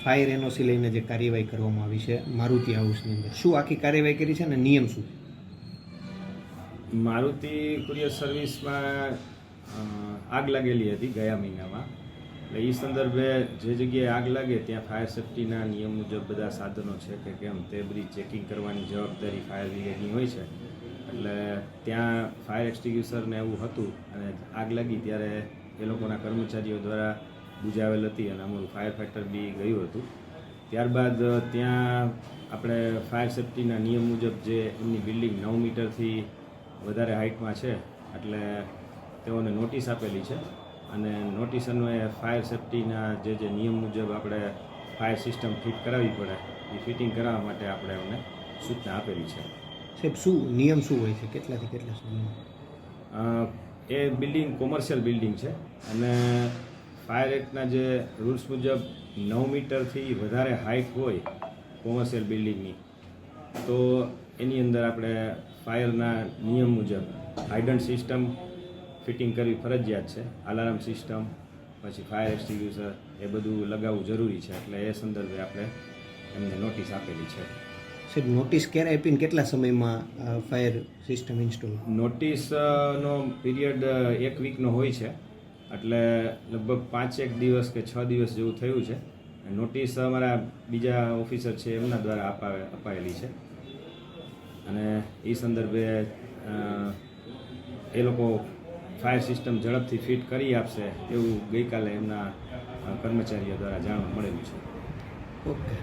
Fire NOC લઈને જે કાર્યવાહી કરવામાં આવી છે મારુતિ હાઉસની અંદર, શું આખી કાર્યવાહી કરી છે અને નિયમ શું? મારુતિ કુરિયર સર્વિસમાં આગ લાગેલી હતી ગયા મહિનામાં. એટલે એ સંદર્ભે જે જગ્યાએ આગ લાગે ત્યાં ફાયર સેફ્ટીના નિયમ મુજબ બધા સાધનો છે કે કેમ તે બધી ચેકિંગ કરવાની જવાબદારી ફાયર બ્રિગેડની હોય છે. એટલે ત્યાં ફાયર એક્સટિંગ્યુશરને એવું હતું અને આગ લાગી ત્યારે એ લોકોના કર્મચારીઓ દ્વારા બુજાવેલ હતી અને અમારું ફાયર ફાઇટર બી ગયું હતું. ત્યારબાદ ત્યાં આપણે ફાયર સેફ્ટીના નિયમ મુજબ જે એમની બિલ્ડિંગ 9 મીટરથી વધારે હાઇટમાં છે એટલે તેઓને નોટિસ આપેલી છે અને નોટિસ અન્વયે ફાયર સેફ્ટીના જે નિયમ મુજબ આપણે ફાયર સિસ્ટમ ફિટ કરાવવી પડે એ ફિટિંગ કરાવવા માટે આપણે એમને સૂચના આપેલી છે. સાહેબ, શું નિયમ શું હોય છે, કેટલાથી કેટલા સુધીમાં? એ બિલ્ડિંગ કોમર્શિયલ બિલ્ડિંગ છે અને ફાયર એક્ટના જે રૂલ્સ મુજબ 9 મીટરથી વધારે હાઇટ હોય કોમર્શિયલ બિલ્ડિંગની તો એની અંદર આપણે ફાયરના નિયમ મુજબ હાઇડન્ટ સિસ્ટમ ફિટિંગ કરવી ફરજિયાત છે. અલાર્મ સિસ્ટમ, પછી ફાયર એક્સટિંગ્યુશર એ બધું લગાવવું જરૂરી છે. એટલે એ સંદર્ભે આપણે એમને નોટિસ આપેલી છે. સાહેબ, નોટિસ ક્યારે આપીને કેટલા સમયમાં ફાયર સિસ્ટમ ઇન્સ્ટોલ? નોટિસનો પીરિયડ 1 વીકનો હોય છે એટલે લગભગ 5 દિવસ કે 6 દિવસ જેવું થયું છે. નોટિસ અમારા બીજા ઓફિસર છે એમના દ્વારા અપાયેલી છે અને એ સંદર્ભે એ લોકો ફાયર સિસ્ટમ ઝડપથી ફિટ કરી આપશે એવું ગઈકાલે એમના કર્મચારીઓ દ્વારા જાણવા મળેલું છે. ઓકે.